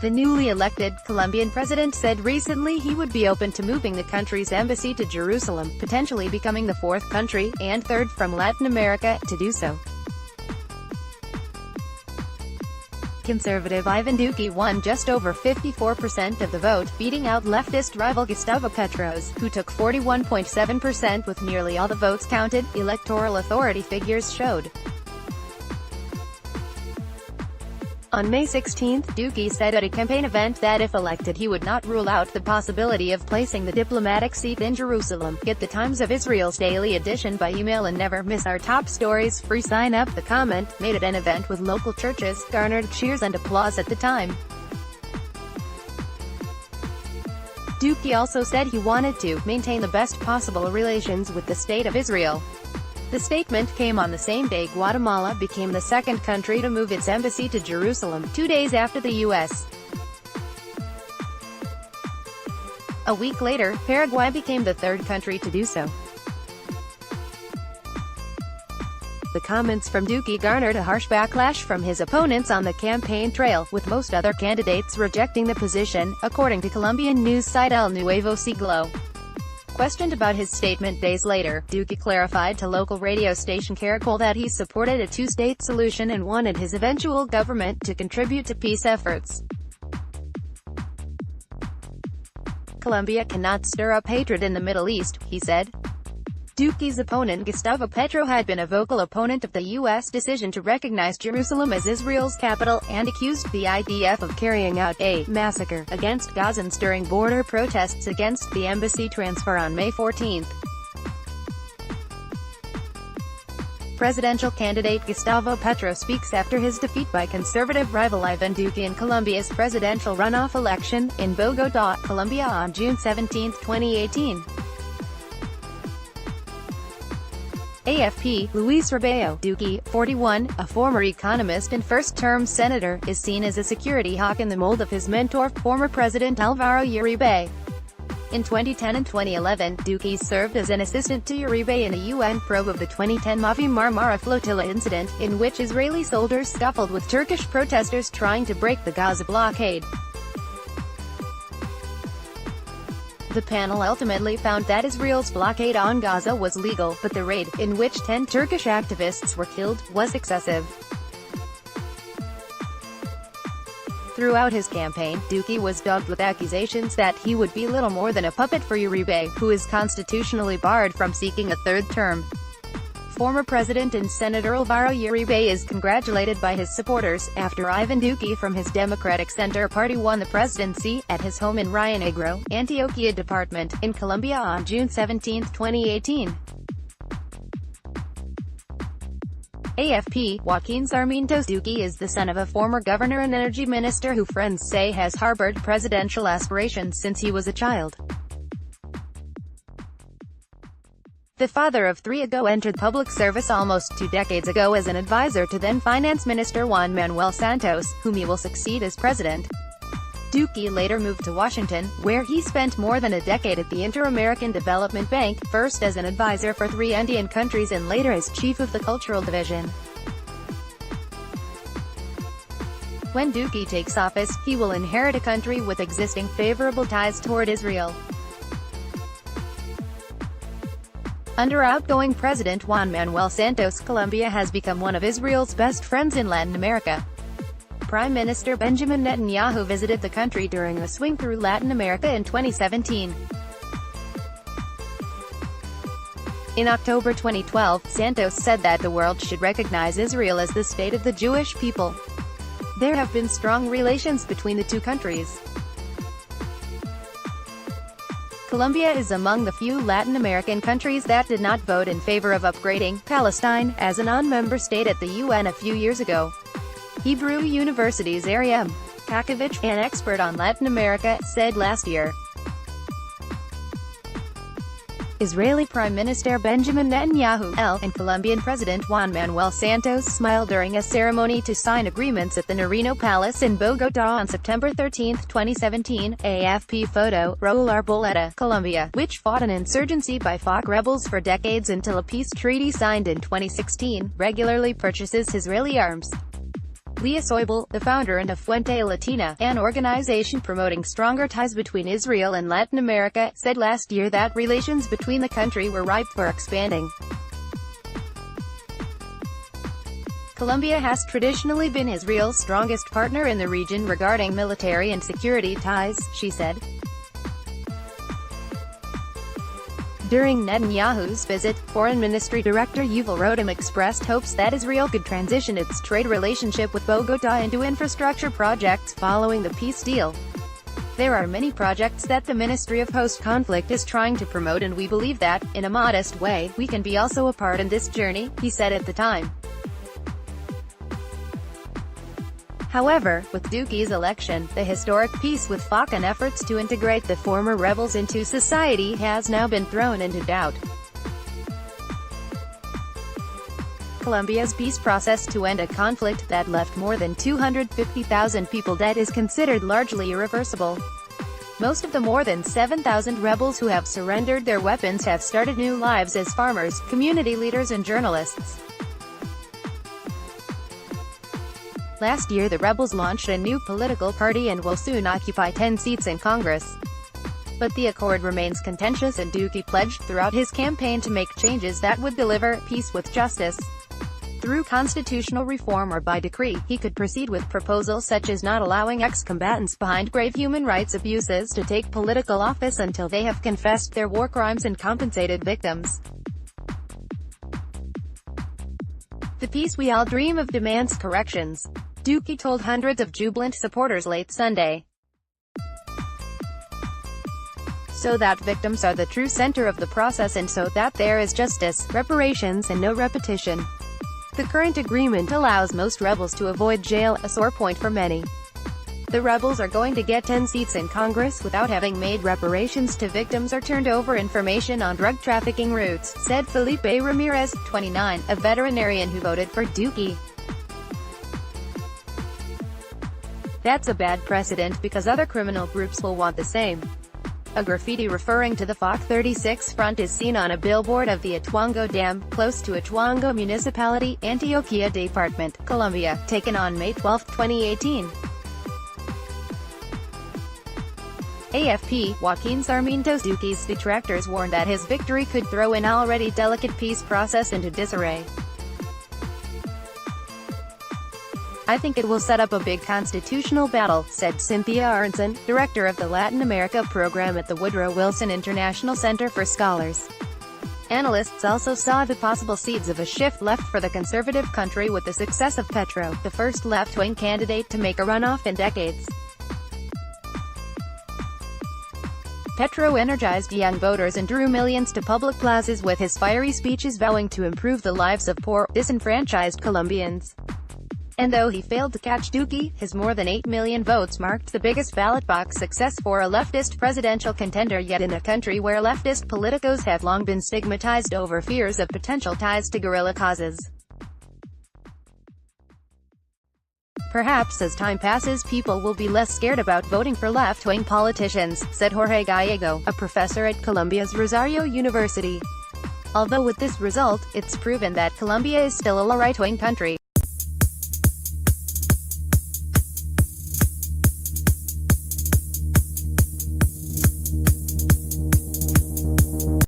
The newly elected Colombian president said recently he would be open to moving the country's embassy to Jerusalem, potentially becoming the fourth country, and third from Latin America, to do so. Conservative Ivan Duque won just over 54% of the vote, beating out leftist rival Gustavo Petro, who took 41.7% with nearly all the votes counted, electoral authority figures showed. On May 16, Duque said at a campaign event that if elected he would not rule out the possibility of placing the diplomatic seat in Jerusalem. Get the Times of Israel's daily edition by email and never miss our top stories. Free sign up. The comment, made at an event with local churches, garnered cheers and applause at the time. Duque also said he wanted to maintain the best possible relations with the State of Israel. The statement came on the same day Guatemala became the second country to move its embassy to Jerusalem, 2 days after the U.S. A week later, Paraguay became the third country to do so. The comments from Duque garnered a harsh backlash from his opponents on the campaign trail, with most other candidates rejecting the position, according to Colombian news site El Nuevo Siglo. Questioned about his statement days later, Duque clarified to local radio station Caracol that he supported a two-state solution and wanted his eventual government to contribute to peace efforts. Colombia cannot stir up hatred in the Middle East, he said. Duque's opponent Gustavo Petro had been a vocal opponent of the U.S. decision to recognize Jerusalem as Israel's capital, and accused the IDF of carrying out a massacre against Gazans during border protests against the embassy transfer on May 14. Presidential candidate Gustavo Petro speaks after his defeat by conservative rival Ivan Duque in Colombia's presidential runoff election, in Bogotá, Colombia on June 17, 2018. AFP, Luis Rebello. Duque, 41, a former economist and first-term senator, is seen as a security hawk in the mold of his mentor, former President Álvaro Uribe. In 2010 and 2011, Duque served as an assistant to Uribe in a UN probe of the 2010 Mavi Marmara flotilla incident, in which Israeli soldiers scuffled with Turkish protesters trying to break the Gaza blockade. The panel ultimately found that Israel's blockade on Gaza was legal, but the raid, in which 10 Turkish activists were killed, was excessive. Throughout his campaign, Duque was dogged with accusations that he would be little more than a puppet for Uribe, who is constitutionally barred from seeking a third term. Former President and Senator Álvaro Uribe is congratulated by his supporters, after Ivan Duque from his Democratic Center Party won the presidency, at his home in Rionegro, Antioquia Department, in Colombia on June 17, 2018. AFP, Joaquin Sarmiento. Duque is the son of a former governor and energy minister who friends say has harbored presidential aspirations since he was a child. The father of three entered public service almost 2 decades ago as an advisor to then Finance Minister Juan Manuel Santos, whom he will succeed as president. Duque later moved to Washington, where he spent more than a decade at the Inter-American Development Bank, first as an advisor for 3 Andean countries and later as chief of the cultural division. When Duque takes office, he will inherit a country with existing favorable ties toward Israel. Under outgoing President Juan Manuel Santos, Colombia has become one of Israel's best friends in Latin America. Prime Minister Benjamin Netanyahu visited the country during a swing through Latin America in 2017. In October 2012, Santos said that the world should recognize Israel as the state of the Jewish people. There have been strong relations between the two countries. Colombia is among the few Latin American countries that did not vote in favor of upgrading Palestine as a non-member state at the UN a few years ago. Hebrew University's Ariam Kakovich, an expert on Latin America, said last year. Israeli Prime Minister Benjamin Netanyahu and Colombian President Juan Manuel Santos smiled during a ceremony to sign agreements at the Nariño Palace in Bogotá on September 13, 2017. AFP photo, Raúl Arboleda, Colombia, which fought an insurgency by FARC rebels for decades until a peace treaty signed in 2016, regularly purchases Israeli arms. Leah Soibel, the founder of Fuente Latina, an organization promoting stronger ties between Israel and Latin America, said last year that relations between the country were ripe for expanding. Colombia has traditionally been Israel's strongest partner in the region regarding military and security ties, she said. During Netanyahu's visit, Foreign Ministry Director Yuval Rotem expressed hopes that Israel could transition its trade relationship with Bogotá into infrastructure projects following the peace deal. There are many projects that the Ministry of Post-Conflict is trying to promote, and we believe that, in a modest way, we can be also a part in this journey, he said at the time. However, with Duque's election, the historic peace with FARC and efforts to integrate the former rebels into society has now been thrown into doubt. Colombia's peace process to end a conflict that left more than 250,000 people dead is considered largely irreversible. Most of the more than 7,000 rebels who have surrendered their weapons have started new lives as farmers, community leaders and journalists. Last year the rebels launched a new political party and will soon occupy 10 seats in Congress. But the accord remains contentious, and Duque pledged throughout his campaign to make changes that would deliver peace with justice. Through constitutional reform or by decree, he could proceed with proposals such as not allowing ex-combatants behind grave human rights abuses to take political office until they have confessed their war crimes and compensated victims. The peace we all dream of demands corrections, Duque told hundreds of jubilant supporters late Sunday. So that victims are the true center of the process, and so that there is justice, reparations and no repetition. The current agreement allows most rebels to avoid jail, a sore point for many. The rebels are going to get 10 seats in Congress without having made reparations to victims or turned over information on drug trafficking routes, said Felipe Ramirez, 29, a veterinarian who voted for Duque. That's a bad precedent because other criminal groups will want the same. A graffiti referring to the FARC 36 front is seen on a billboard of the Ituango Dam, close to Ituango Municipality, Antioquia Department, Colombia, taken on May 12, 2018. AFP, Joaquin Sarmiento's Duque's detractors warned that his victory could throw an already delicate peace process into disarray. I think it will set up a big constitutional battle, said Cynthia Aronson, director of the Latin America program at the Woodrow Wilson International Center for Scholars. Analysts also saw the possible seeds of a shift left for the conservative country with the success of Petro, the first left-wing candidate to make a runoff in decades. Petro energized young voters and drew millions to public plazas with his fiery speeches vowing to improve the lives of poor, disenfranchised Colombians. And though he failed to catch Duque, his more than 8 million votes marked the biggest ballot box success for a leftist presidential contender yet in a country where leftist politicos have long been stigmatized over fears of potential ties to guerrilla causes. Perhaps as time passes people will be less scared about voting for left-wing politicians, said Jorge Gallego, a professor at Colombia's Rosario University. Although with this result, it's proven that Colombia is still a right-wing country.